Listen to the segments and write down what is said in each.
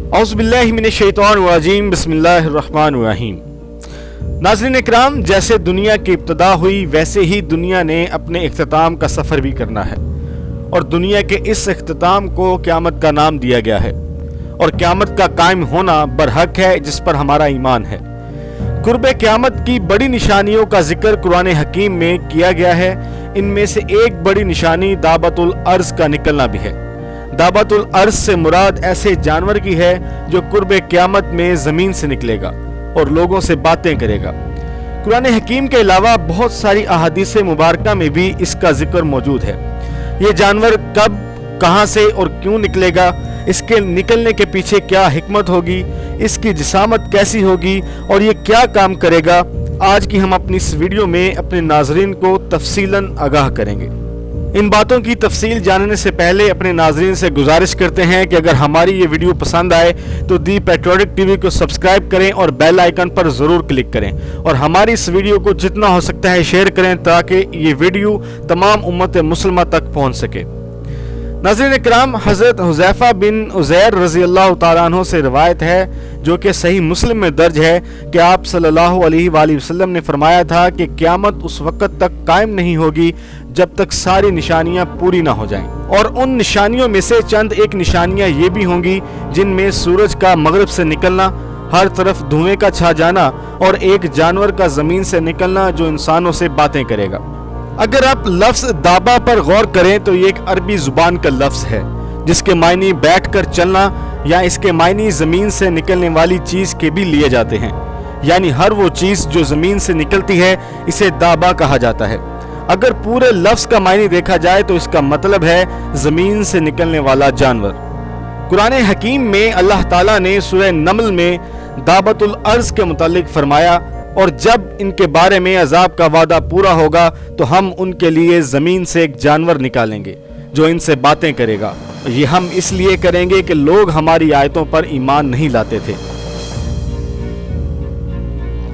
औज़ु बिल्लाहि मिनश्शैतानिर्रजीम बिस्मिल्लाहिर्रहमानिर्रहीम। नाज़रीन इकराम, जैसे दुनिया की इब्तिदा हुई वैसे ही दुनिया ने अपने इख्तिताम का सफ़र भी करना है और दुनिया के इस इख्तिताम को क़यामत का नाम दिया गया है और क़यामत का कायम होना बरहक है जिस पर हमारा ईमान है। कुर्बे क़यामत की बड़ी निशानियों का जिक्र कुरान हकीम में किया गया है। इनमें से एक बड़ी निशानी दाबतुल अर्ज़ का निकलना भी है। दाबतुल अर्ज़ से मुराद ऐसे जानवर की है जो कुर्बे क़यामत में ज़मीन से निकलेगा और लोगों से बातें करेगा। कुरान हकीम के अलावा बहुत सारी अहादीस मुबारका में भी इसका जिक्र मौजूद है। ये जानवर कब, कहाँ से और क्यों निकलेगा, इसके निकलने के पीछे क्या हिकमत होगी, इसकी जिसामत कैसी होगी और ये क्या काम करेगा, आज की हम अपनी इस वीडियो में अपने नाज़रीन को तफसीलन आगाह करेंगे। इन बातों की तफसील जानने से पहले अपने नाज़रीन से गुजारिश करते हैं कि अगर हमारी ये वीडियो पसंद आए तो दी पैट्रियोटिक टीवी को सब्सक्राइब करें और बेल आइकन पर ज़रूर क्लिक करें और हमारी इस वीडियो को जितना हो सकता है शेयर करें ताकि ये वीडियो तमाम उम्मत मुस्लिमा तक पहुँच सके। नाज़रीन इकराम, हज़रत हुज़ैफ़ा बिन उज़ैर रज़ी अल्लाह तआला अन्हु से रिवायत है जो कि सही मुस्लिम में दर्ज है कि आप सल्लल्लाहु अलैहि वसल्लम ने फरमाया था कि क़यामत उस वक़्त तक कायम नहीं होगी जब तक सारी निशानियां पूरी ना हो जाएं। और उन निशानियों में से चंद एक निशानियां ये भी होंगी जिनमें सूरज का मगरिब से निकलना, हर तरफ धुएं का छा जाना और एक जानवर का ज़मीन से निकलना जो इंसानों से बातें करेगा। अगर आप लफ्ज़ दाबा पर गौर करें तो ये एक अरबी ज़ुबान का लफ्ज़ है जिसके मायने बैठकर चलना या इसके मायने ज़मीन से निकलने वाली चीज़ के भी लिए जाते हैं। यानी हर वो चीज़ जो ज़मीन से निकलती है इसे दाबा कहा जाता है। अगर पूरे लफ्ज़ का मायने देखा जाए तो इसका मतलब है ज़मीन से निकलने वाला जानवर। कुरान हकीम में अल्लाह ताला ने सूरह नमल में दाबतुल अर्ज़ के मुतालिक फरमाया, और जब इनके बारे में अजाब का वादा पूरा होगा तो हम उनके लिए ज़मीन से एक जानवर निकालेंगे जो इनसे बातें करेगा। ये हम इसलिए करेंगे कि लोग हमारी आयतों पर ईमान नहीं लाते थे।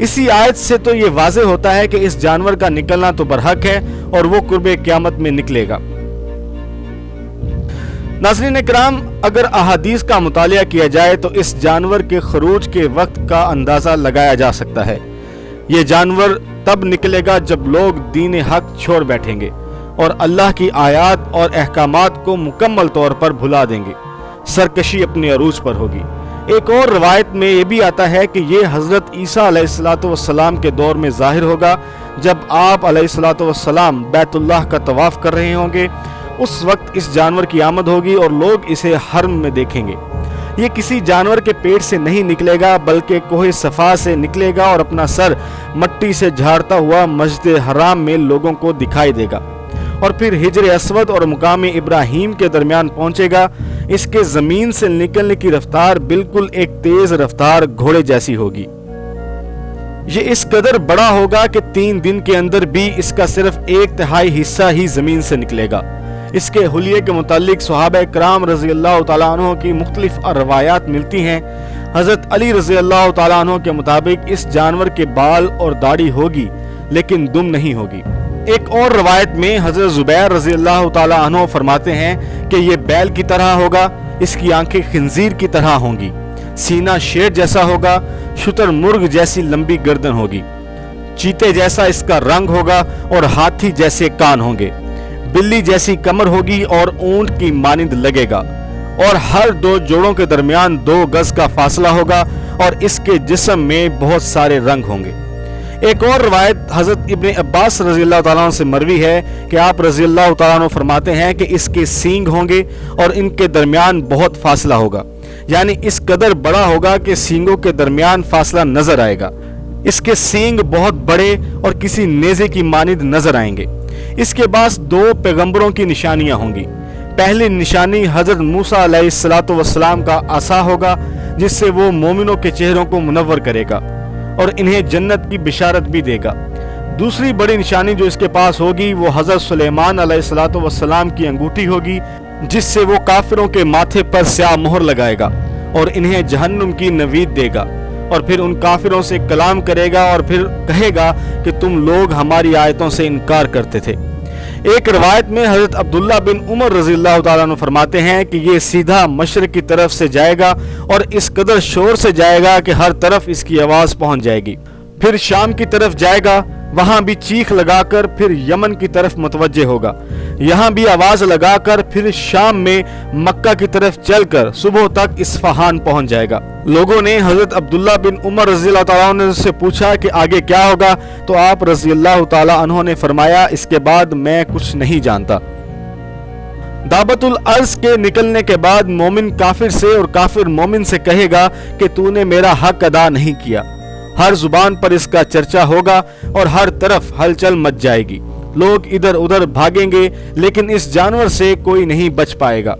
इसी आयत से तो ये वाज़े होता है कि इस जानवर का निकलना तो बरहक है और वो कुर्बे क़यामत में निकलेगा। नाज़रीन इकराम, अगर अहादीस का मुतालिया किया जाए तो इस जानवर के खरूज के वक्त का अंदाज़ा लगाया जा सकता है। ये जानवर तब निकलेगा जब लोग दीन हक छोड़ बैठेंगे और अल्लाह की आयात और अहकामात को मुकम्मल तौर पर भुला देंगे। सरकशी अपने अरूज पर होगी। एक और रवायत में ये भी आता है कि ये हज़रत ईसा अलैहिस्सलातु वस्सलाम के दौर में ज़ाहिर होगा जब आप अलैहिस्सलातु वस्सलाम बैतुल्लाह का तवाफ़ कर रहे होंगे। उस वक्त इस जानवर की आमद होगी और लोग इसे हरम में देखेंगे। ये किसी जानवर के पेट से नहीं निकलेगा बल्कि कोहे सफ़ा से निकलेगा और अपना सर मट्टी से झाड़ता हुआ मस्जिद हराम में लोगों को दिखाई देगा और फिर हिजर अस्वद और मुकाम इब्राहीम के दरमियान पहुंचेगा। इसके ज़मीन से निकलने की रफ्तार बिल्कुल एक तेज रफ्तार घोड़े जैसी होगी। ये इस कदर बड़ा होगा कि 3 दिन के अंदर भी इसका सिर्फ 1/3 हिस्सा ही ज़मीन से निकलेगा। इसके हुलिये के मुतालिक सहाबा कराम रज़ी अल्लाह तआला अन्हु की मुख्तलिफ रवायात मिलती हैं। हज़रत अली रज़ी अल्लाह तआला अन्हु के मुताबिक इस जानवर के बाल और दाढ़ी होगी लेकिन दुम नहीं होगी। एक और रवायत में हज़रत ज़ुबैर रज़ी अल्लाह तआला अन्हु फरमाते हैं कि ये बैल की तरह होगा, इसकी आंखें खिंजीर की तरह होंगी, सीना शेर जैसा होगा, शुतुरमुर्ग जैसी लंबी गर्दन होगी, चीते जैसा इसका रंग होगा और हाथी जैसे कान होंगे, बिल्ली जैसी कमर होगी और ऊंट की मानिंद लगेगा और हर 2 जोड़ों के दरमियान 2 गज का फासला होगा और इसके जिस्म में बहुत सारे रंग होंगे। एक और रवायत हज़रत इब्न अब्बास रज़ी अल्लाह तआला अन्हु से मरवी है कि आप रज़ी अल्लाह तआला अन्हु फरमाते हैं कि इसके सींग होंगे और इनके दरमियान बहुत फासला होगा। यानी इस कदर बड़ा होगा कि सींगों के दरमियान फासला नजर आएगा। इसके सींग बहुत बड़े और किसी नेज़े की मानिंद नजर आएंगे। इसके पास 2 पैगंबरों की निशानियां होंगी। पहली निशानी हज़रत मूसा अलैहिस्सलातु वस्सलाम का आसा होगा जिससे वो मोमिनों के चेहरों को मुनव्वर करेगा और इन्हें जन्नत की बिशारत भी देगा। दूसरी बड़ी निशानी जो इसके पास होगी वो हज़रत सुलेमान अलैहिस्सलातु वस्सलाम की अंगूठी होगी जिससे वो काफिरों के माथे पर स्याह मोहर लगाएगा और इन्हें जहन्नुम की नवीद देगा और फिर उन काफिरों से कलाम करेगा और फिर कहेगा कि तुम लोग हमारी आयतों से इनकार करते थे। ایک روایت میں حضرت عبداللہ بن عمر رضی اللہ تعالیٰ عنہ فرماتے ہیں کہ یہ سیدھا مشرق کی طرف سے جائے گا اور اس قدر شور سے جائے گا کہ ہر طرف اس کی آواز پہنچ جائے گی، پھر شام کی طرف جائے گا، وہاں بھی چیخ لگا کر پھر یمن کی طرف متوجہ ہوگا، یہاں بھی آواز لگا کر پھر شام میں مکہ کی طرف چل کر صبح تک اصفہان پہنچ جائے گا۔ لوگوں نے حضرت عبداللہ بن عمر رضی اللہ تعالیٰ عنہ سے پوچھا کہ آگے کیا ہوگا، تو آپ رضی اللہ تعالیٰ عنہ نے فرمایا اس کے بعد میں کچھ نہیں جانتا۔ دعوت الارض کے نکلنے کے بعد مومن کافر سے اور کافر مومن سے کہے گا کہ تو نے میرا حق ادا نہیں کیا، ہر زبان پر اس کا چرچا ہوگا اور ہر طرف ہلچل مچ جائے گی، لوگ ادھر ادھر بھاگیں گے لیکن اس جانور سے کوئی نہیں بچ پائے گا۔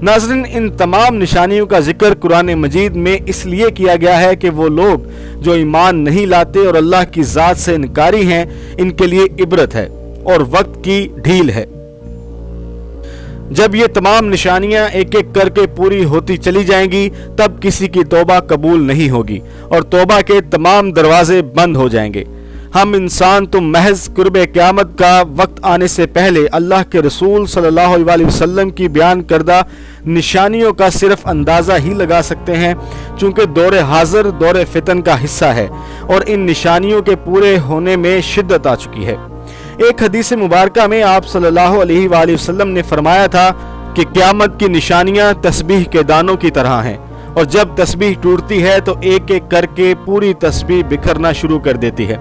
ناظرین، ان تمام نشانیوں کا ذکر قرآن مجید میں اس لیے کیا گیا ہے کہ وہ لوگ جو ایمان نہیں لاتے اور اللہ کی ذات سے انکاری ہیں، ان کے لیے عبرت ہے اور وقت کی ڈھیل ہے۔ جب یہ تمام نشانیاں ایک ایک کر کے پوری ہوتی چلی جائیں گی تب کسی کی توبہ قبول نہیں ہوگی اور توبہ کے تمام دروازے بند ہو جائیں گے۔ ہم انسان تو محض قرب قیامت کا وقت آنے سے پہلے اللہ کے رسول صلی اللہ علیہ وسلم کی بیان کردہ نشانیوں کا صرف اندازہ ہی لگا سکتے ہیں، چونکہ دور حاضر دور فتن کا حصہ ہے اور ان نشانیوں کے پورے ہونے میں شدت آ چکی ہے۔ ایک حدیث مبارکہ میں آپ صلی اللہ علیہ وآلہ وسلم نے فرمایا تھا کہ قیامت کی نشانیاں تسبیح کے دانوں کی طرح ہیں، اور جب تسبیح ٹوٹتی ہے تو ایک ایک کر کے پوری تسبیح بکھرنا شروع کر دیتی ہے۔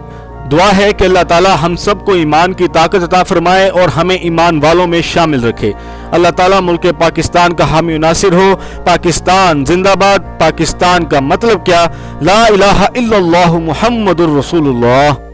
دعا ہے کہ اللہ تعالی ہم سب کو ایمان کی طاقت عطا فرمائے اور ہمیں ایمان والوں میں شامل رکھے۔ اللہ تعالی ملک پاکستان کا حامی و ناصر ہو۔ پاکستان زندہ باد۔ پاکستان کا مطلب کیا؟ لا الہ الا اللہ محمد الرسول اللہ۔